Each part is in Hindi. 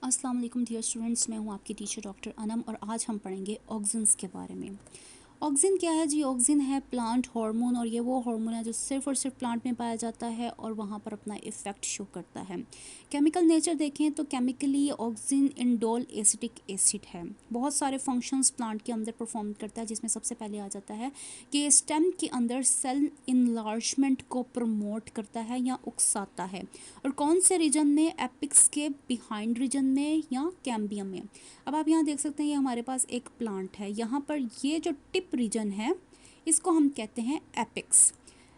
अस्सलाम वालेकुम डियर स्टूडेंट्स, मैं हूं आपकी टीचर डॉक्टर अनम और आज हम पढ़ेंगे ऑक्सिन्स के बारे में। ऑक्सिन क्या है जी? ऑक्सिन है प्लांट हार्मोन और ये वो हार्मोन है जो सिर्फ और सिर्फ प्लांट में पाया जाता है और वहाँ पर अपना इफ़ेक्ट शो करता है। केमिकल नेचर देखें तो chemically auxin indole acetic acid है। बहुत सारे फंक्शंस प्लांट के अंदर परफॉर्म करता है, जिसमें सबसे पहले आ जाता है कि स्टेम के अंदर सेल इनलार्जमेंट को प्रमोट करता है या उकसाता है। और कौन से रीजन में? एपिक्स के बिहाइंड रीजन में या कैम्बियम में। अब आप यहाँ देख सकते हैं, ये हमारे पास एक प्लांट है। यहाँ पर ये जो टिप रीजन है इसको हम कहते हैं एपिक्स।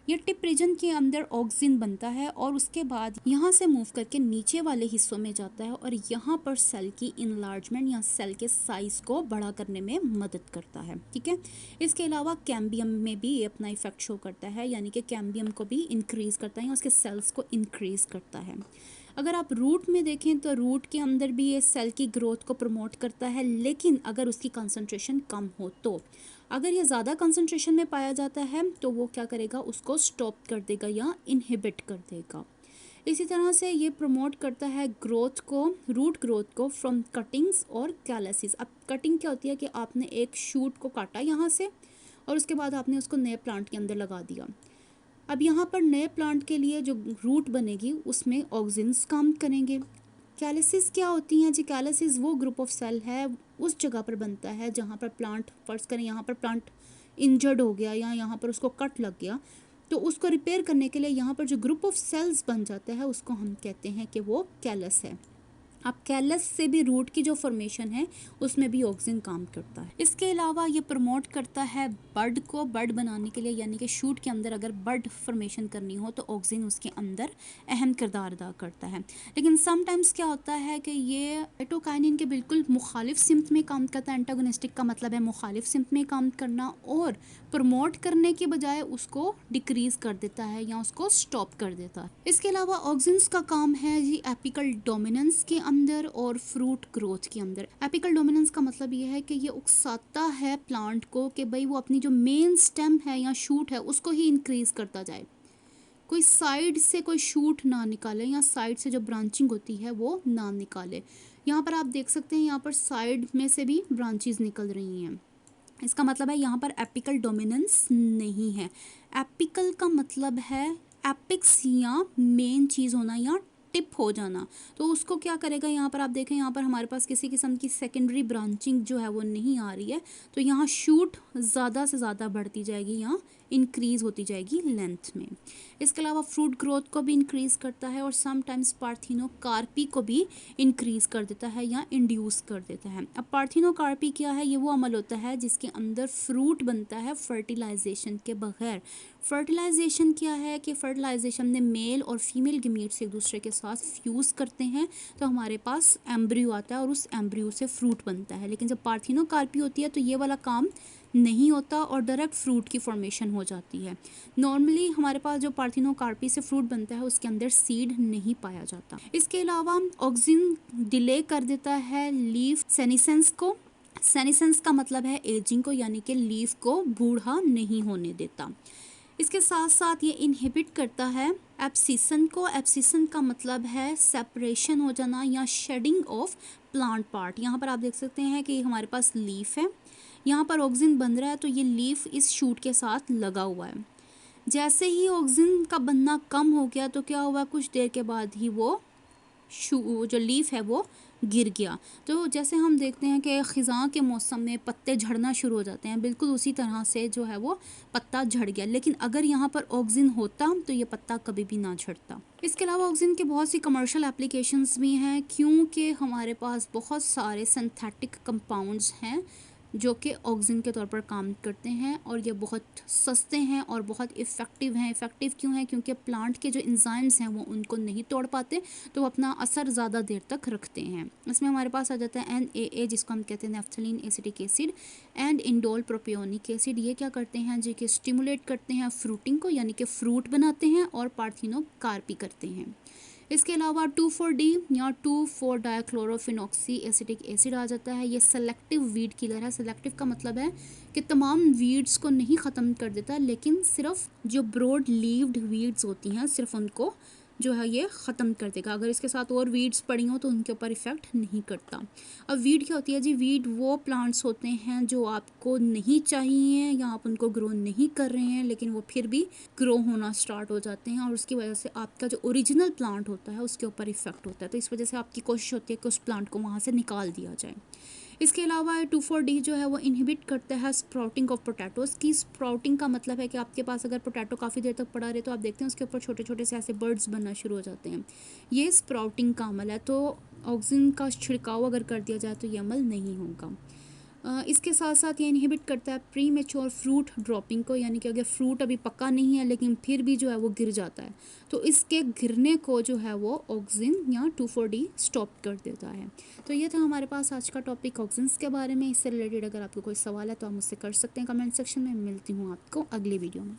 ये टिप रीजन के अंदर ऑक्सिन बनता है और उसके बाद यहाँ से मूव करके नीचे वाले हिस्सों में जाता है और यहाँ पर सेल की इनलार्जमेंट या सेल के साइज को बड़ा करने में मदद करता है। ठीक है, इसके अलावा कैम्बियम में भी ये अपना इफेक्ट शो करता है, यानी कि कैम्बियम को भी इंक्रीज करता है या उसके सेल्स को इंक्रीज करता है। अगर आप रूट में देखें तो रूट के अंदर भी ये सेल की ग्रोथ को प्रमोट करता है, लेकिन अगर उसकी कंसंट्रेशन कम हो तो। अगर ये ज़्यादा कंसंट्रेशन में पाया जाता है तो वो क्या करेगा, उसको स्टॉप कर देगा या इनहिबिट कर देगा। इसी तरह से ये प्रमोट करता है ग्रोथ को, रूट ग्रोथ को फ्रॉम कटिंग्स और कैलसिस। अब कटिंग क्या होती है कि आपने एक शूट को काटा यहाँ से और उसके बाद आपने उसको नए प्लांट के अंदर लगा दिया। अब यहाँ पर नए प्लांट के लिए जो रूट बनेगी उसमें ऑक्सिन्स काम करेंगे। कैलिसिस क्या होती हैं जी? कैलिसिस वो ग्रुप ऑफ सेल है, उस जगह पर बनता है जहाँ पर प्लांट, फर्ज करें यहाँ पर प्लांट इंजर्ड हो गया या यहाँ पर उसको कट लग गया, तो उसको रिपेयर करने के लिए यहाँ पर जो ग्रुप ऑफ सेल्स बन जाता है उसको हम कहते हैं कि वो कैलस है। अब कैलस से भी रूट की जो फॉर्मेशन है उसमें भी ऑक्सिन काम करता है। इसके अलावा ये प्रमोट करता है बड को, बड बनाने के लिए, यानी कि शूट के अंदर अगर बड फॉर्मेशन करनी हो तो ऑक्सिन उसके अंदर अहम किरदार अदा करता है। लेकिन समटाइम्स क्या होता है कि ये साइटोकाइनिन के बिल्कुल मुखालिफ सिम्त में काम करता है। एंटागोनिस्टिक का मतलब है मुखालिफ सिम्त में काम करना, और प्रमोट करने के बजाय उसको डिक्रीज कर देता है या उसको स्टॉप कर देता है। इसके अलावा ऑक्सिन्स का काम है जी एपिकल डोमिनेंस के अंदर और फ्रूट ग्रोथ के अंदर। एपिकल डोमिनेंस का मतलब ये है कि ये उकसाता है प्लांट को कि भाई वो अपनी जो मेन स्टेम है या शूट है उसको ही इंक्रीज करता जाए, कोई साइड से कोई शूट ना निकाले या साइड से जो ब्रांचिंग होती है वो ना निकाले। यहाँ पर आप देख सकते हैं, यहाँ पर साइड में से भी ब्रांचेस निकल रही हैं। इसका मतलब है यहाँ पर एपिकल डोमिनेंस नहीं है। एपिकल का मतलब है एपिक्स या मेन चीज़ होना या टिप हो जाना। तो उसको क्या करेगा, यहाँ पर आप देखें, यहाँ पर हमारे पास किसी किस्म की सेकेंडरी ब्रांचिंग जो है वो नहीं आ रही है, तो यहाँ शूट ज़्यादा से ज़्यादा बढ़ती जाएगी या इंक्रीज़ होती जाएगी लेंथ में। इसके अलावा फ्रूट ग्रोथ को भी इंक्रीज़ करता है और समटाइम्स पार्थिनोकार्पी को भी इंक्रीज़ कर देता है या इंड्यूस कर देता है। अब पार्थिनोकार्पी क्या है? ये वो अमल होता है जिसके अंदर फ्रूट बनता है फर्टिलाइजेशन के बगैर। फर्टिलाइजेशन क्या है कि फर्टिलाइजेशन में मेल और फीमेल गमीट्स एक दूसरे के साथ फ्यूज़ करते हैं तो हमारे पास एम्ब्रियो आता है और उस एम्ब्रियो से फ्रूट बनता है। लेकिन जब पार्थिनोकार्पी होती है तो ये वाला काम नहीं होता और डायरेक्ट फ्रूट की फॉर्मेशन हो जाती है। नॉर्मली हमारे पास जो पार्थिनोकार्पी से फ्रूट बनता है उसके अंदर सीड नहीं पाया जाता। इसके अलावा ऑक्सिन डिले कर देता है लीफ सेनिसेंस को। सेनिसेंस का मतलब है एजिंग को, यानी कि लीफ को बूढ़ा नहीं होने देता। इसके साथ साथ ये इनहिबिट करता है एब्सिसन को। एब्सिसन का मतलब है सेपरेशन हो जाना या शेडिंग ऑफ प्लांट पार्ट। यहाँ पर आप देख सकते हैं कि हमारे पास लीफ है, यहाँ पर ऑक्सिन बन रहा है तो ये लीफ इस शूट के साथ लगा हुआ है। जैसे ही ऑक्सिन का बनना कम हो गया तो क्या हुआ, कुछ देर के बाद ही वो जो लीफ है वो गिर गया। तो जैसे हम देखते हैं कि ख़िज़ां के मौसम में पत्ते झड़ना शुरू हो जाते हैं, बिल्कुल उसी तरह से जो है वो पत्ता झड़ गया। लेकिन अगर यहाँ पर ऑक्सिन होता तो ये पत्ता कभी भी ना झड़ता। इसके अलावा ऑक्सिन के बहुत सी कमर्शियल एप्लीकेशंस भी हैं, क्योंकि हमारे पास बहुत सारे सिंथेटिक कंपाउंड्स हैं जो कि ऑक्सिन के तौर पर काम करते हैं और ये बहुत सस्ते हैं और बहुत इफ़ेक्टिव हैं। इफ़ेक्टिव क्यों हैं? क्योंकि प्लांट के जो एंजाइम्स हैं वो उनको नहीं तोड़ पाते, तो वो अपना असर ज़्यादा देर तक रखते हैं। इसमें हमारे पास आ जाता है NAA, जिसको हम कहते हैं naphthalene acetic acid, and indole propionic acid. ये क्या करते हैं जी कि स्टिमुलेट करते हैं फ्रूटिंग को, यानी कि फ्रूट बनाते हैं, और पार्थिनोकार्पी करते हैं। इसके अलावा 2,4-D या 2,4-डाइक्लोरोफिनॉक्सी एसिटिक एसिड आ जाता है। ये सेलेक्टिव वीड किलर है। सेलेक्टिव का मतलब है कि तमाम वीड्स को नहीं ख़त्म कर देता, लेकिन सिर्फ जो ब्रॉड लीव्ड वीड्स होती हैं सिर्फ उनको जो है ये ख़त्म कर देगा। अगर इसके साथ और वीड्स पड़ी हों तो उनके ऊपर इफ़ेक्ट नहीं करता। अब वीड क्या होती है जी? वीड वो प्लांट्स होते हैं जो आपको नहीं चाहिए या आप उनको ग्रो नहीं कर रहे हैं, लेकिन वो फिर भी ग्रो होना स्टार्ट हो जाते हैं और उसकी वजह से आपका जो ओरिजिनल प्लांट होता है उसके ऊपर इफ़ेक्ट होता है। तो इस वजह से आपकी कोशिश होती है कि उस प्लांट को वहाँ से निकाल दिया जाए। इसके अलावा 2,4-D जो है वो इनहिबिट करता है स्प्राउटिंग ऑफ पोटैटोज़ की। स्प्राउटिंग का मतलब है कि आपके पास अगर पोटैटो काफ़ी देर तक पड़ा रहे तो आप देखते हैं उसके ऊपर छोटे छोटे से ऐसे बर्ड्स बनना शुरू हो जाते हैं। ये स्प्राउटिंग का अमल है। तो ऑक्सीजन का छिड़काव अगर कर दिया जाए तो ये अमल नहीं होगा। इसके साथ साथ ये इनहिबिट करता है प्री मेच्योर फ्रूट ड्रॉपिंग को, यानी कि अगर फ्रूट अभी पका नहीं है लेकिन फिर भी जो है वो गिर जाता है तो इसके गिरने को जो है वो ऑक्सिन या 2,4-D स्टॉप कर देता है। तो ये था हमारे पास आज का टॉपिक ऑक्सिन्स के बारे में। इससे रिलेटेड अगर आपको कोई सवाल है तो आप मुझसे कर सकते हैं कमेंट सेक्शन में। मिलती हूँ आपको अगली वीडियो में।